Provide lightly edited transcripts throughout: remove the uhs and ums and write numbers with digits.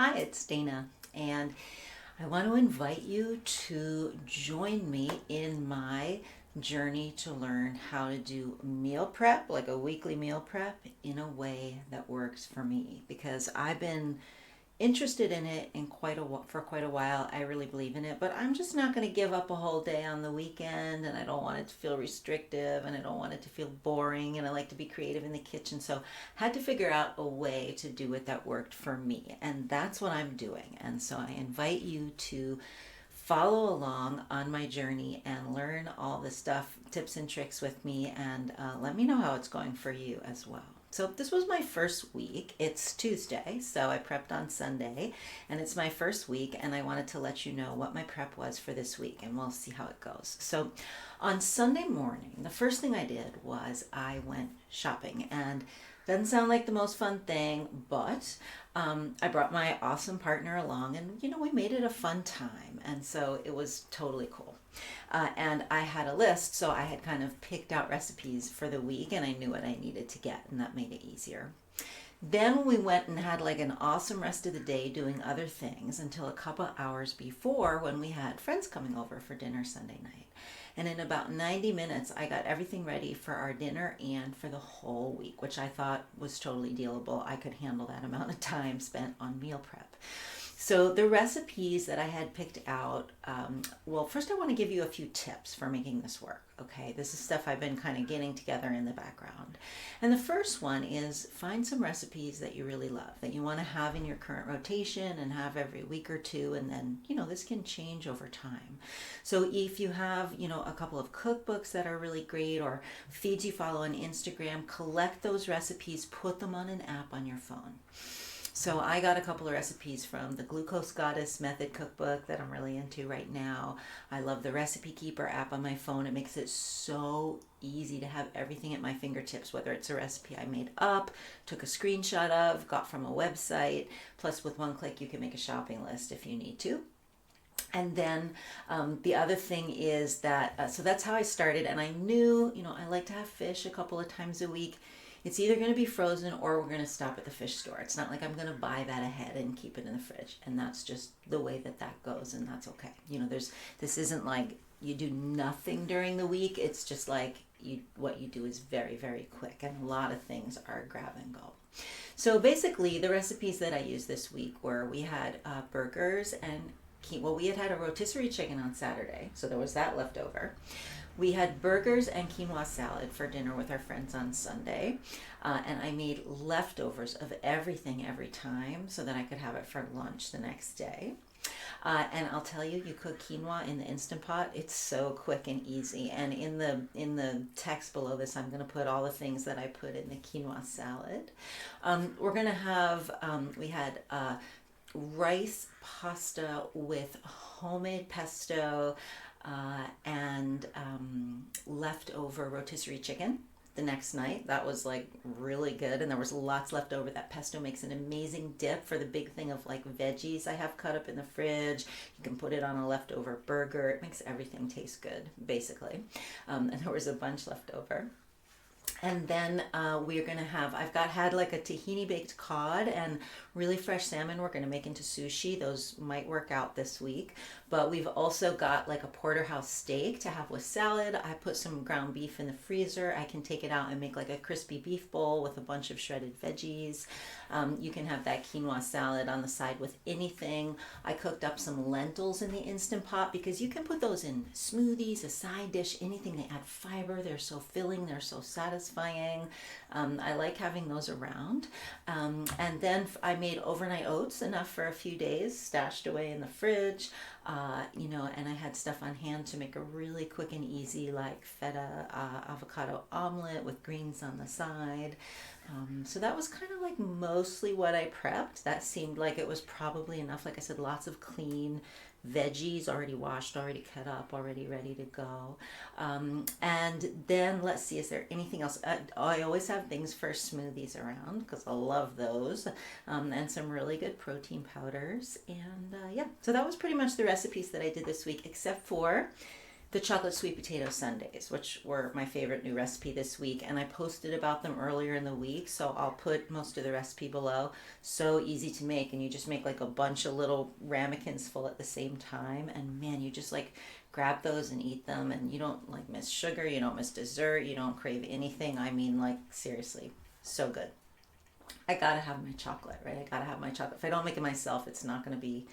Hi, it's Dana, and I want to invite you to join me in my journey to learn how to do meal prep, like a weekly meal prep, in a way that works for me because I've been interested in it for quite a while. I really believe in it, but I'm just not going to give up a whole day on the weekend, and I don't want it to feel restrictive, and I don't want it to feel boring, and I like to be creative in the kitchen. So I had to figure out a way to do it that worked for me, and that's what I'm doing. And so I invite you to follow along on my journey and learn all the stuff, tips and tricks with me, and let me know how it's going for you as well. So this was my first week. It's Tuesday, so I prepped on Sunday, and it's my first week, and I wanted to let you know what my prep was for this week, and we'll see how it goes. So on Sunday morning, the first thing I did was I went shopping, and doesn't sound like the most fun thing, but I brought my awesome partner along, and we made it a fun time, and so it was totally cool. And I had a list, so I had kind of picked out recipes for the week, and I knew what I needed to get, and that made it easier. Then we went and had like an awesome rest of the day doing other things until a couple hours before when we had friends coming over for dinner Sunday night. And in about 90 minutes, I got everything ready for our dinner and for the whole week, which I thought was totally dealable. I could handle that amount of time spent on meal prep. So the recipes that I had picked out, well, first I want to give you a few tips for making this work. Okay, this is stuff I've been kind of getting together in the background. And the first one is find some recipes that you really love, that you want to have in your current rotation and have every week or two. And then, this can change over time. So if you have, a couple of cookbooks that are really great or feeds you follow on Instagram, collect those recipes, put them on an app on your phone. So I got a couple of recipes from the Glucose Goddess Method cookbook that I'm really into right now. I love the Recipe Keeper app on my phone. It makes it so easy to have everything at my fingertips, whether it's a recipe I made up, took a screenshot of, got from a website. Plus, with one click, you can make a shopping list if you need to. And then the other thing is that, so that's how I started. And I knew, I like to have fish a couple of times a week. It's either going to be frozen or we're going to stop at the fish store. It's not like I'm going to buy that ahead and keep it in the fridge. And that's just the way that goes, and that's okay. This isn't like you do nothing during the week. It's just like what you do is very, very quick, and a lot of things are grab and go. So basically, the recipes that I used this week were we had burgers and we had a rotisserie chicken on Saturday, so there was that left over. We had burgers and quinoa salad for dinner with our friends on Sunday, and I made leftovers of everything every time so that I could have it for lunch the next day. And I'll tell you, you cook quinoa in the Instant Pot. It's so quick and easy. And in the text below this, I'm going to put all the things that I put in the quinoa salad. We're going to have, we had rice pasta with homemade pesto and leftover rotisserie chicken the next night. That was like really good, and there was lots left over. That pesto makes an amazing dip for the big thing of like veggies I have cut up in the fridge. You can put it on a leftover burger. It makes everything taste good, basically. And there was a bunch left over. And then we're going to have, had like a tahini baked cod and really fresh salmon we're going to make into sushi. Those might work out this week. But we've also got like a porterhouse steak to have with salad. I put some ground beef in the freezer. I can take it out and make like a crispy beef bowl with a bunch of shredded veggies. You can have that quinoa salad on the side with anything. I cooked up some lentils in the Instant Pot because you can put those in smoothies, a side dish, anything. They add fiber. They're so filling. They're so satisfying. I like having those around. And then I made overnight oats, enough for a few days, stashed away in the fridge. And I had stuff on hand to make a really quick and easy like feta avocado omelet with greens on the side. So that was kind of like mostly what I prepped. That seemed like it was probably enough. Like I said, lots of clean veggies, already washed, already cut up, already ready to go. And then let's see, is there anything else? I always have things for smoothies around because I love those, and some really good protein powders. And so that was pretty much the recipes that I did this week, except for the chocolate sweet potato sundaes, which were my favorite new recipe this week. And I posted about them earlier in the week, so I'll put most of the recipe below. So easy to make, and you just make like a bunch of little ramekins full at the same time. And man, you just like grab those and eat them, and you don't like miss sugar, you don't miss dessert, you don't crave anything. I mean, like seriously, so good. I gotta have my chocolate, right? I gotta have my chocolate. If I don't make it myself, it's not gonna be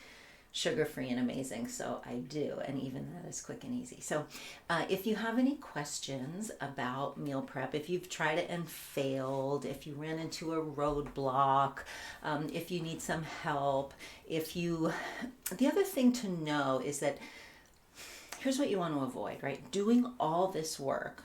sugar free and amazing. So I do, and even that is quick and easy. So if you have any questions about meal prep, if you've tried it and failed, if you ran into a roadblock, if you need some help, the other thing to know is that here's what you want to avoid, right? Doing all this work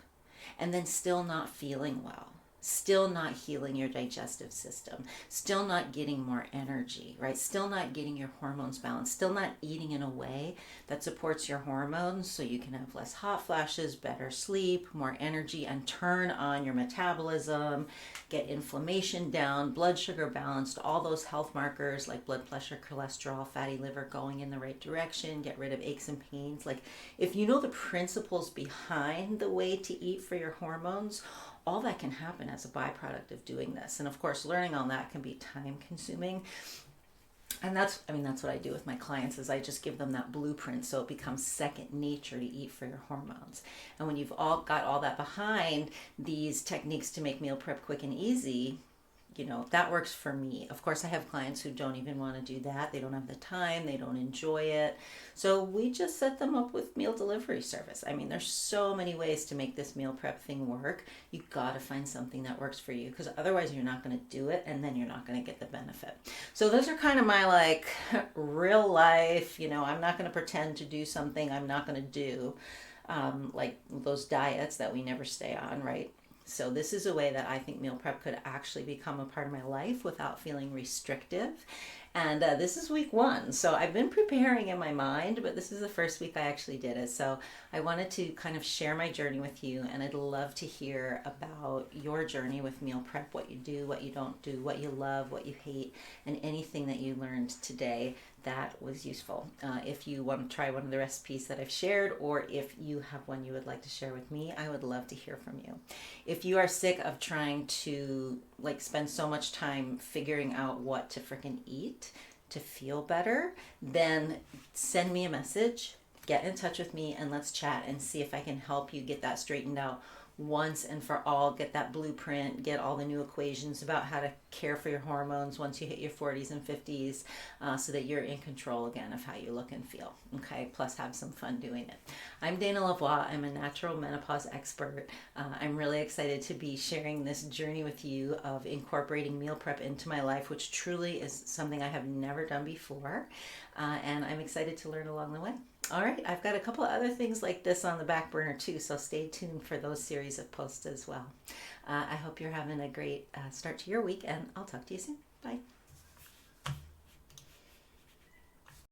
and then still not feeling well, still not healing your digestive system, still not getting more energy, right? Still not getting your hormones balanced, still not eating in a way that supports your hormones so you can have less hot flashes, better sleep, more energy, and turn on your metabolism, get inflammation down, blood sugar balanced, all those health markers like blood pressure, cholesterol, fatty liver going in the right direction, get rid of aches and pains. Like if you know the principles behind the way to eat for your hormones, all that can happen as a byproduct of doing this. And of course, learning on that can be time consuming. And that's what I do with my clients is I just give them that blueprint so it becomes second nature to eat for your hormones. And when you've all got all that behind these techniques to make meal prep quick and easy, that works for me. Of course, I have clients who don't even want to do that. They don't have the time, they don't enjoy it. So we just set them up with meal delivery service. I mean, there's so many ways to make this meal prep thing work. You got to find something that works for you because otherwise you're not going to do it and then you're not going to get the benefit. So those are kind of my like real life, I'm not going to pretend to do something I'm not going to do. Like those diets that we never stay on, right? So this is a way that I think meal prep could actually become a part of my life without feeling restrictive. And this is week 1. So I've been preparing in my mind, but this is the first week I actually did it. So I wanted to kind of share my journey with you, and I'd love to hear about your journey with meal prep, what you do, what you don't do, what you love, what you hate, and anything that you learned today that was useful. If you want to try one of the recipes that I've shared, or if you have one you would like to share with me, I would love to hear from you. If you are sick of trying to spend so much time figuring out what to freaking eat to feel better, then send me a message, get in touch with me, and let's chat and see if I can help you get that straightened out once and for all, get that blueprint, get all the new equations about how to care for your hormones once you hit your 40s and 50s, so that you're in control again of how you look and feel. Okay, plus have some fun doing it. I'm Dana Lavoie. I'm a natural menopause expert. I'm really excited to be sharing this journey with you of incorporating meal prep into my life, which truly is something I have never done before, and I'm excited to learn along the way. All right, I've got a couple of other things like this on the back burner too, so stay tuned for those series of posts as well. I hope you're having a great start to your week, and I'll talk to you soon. Bye.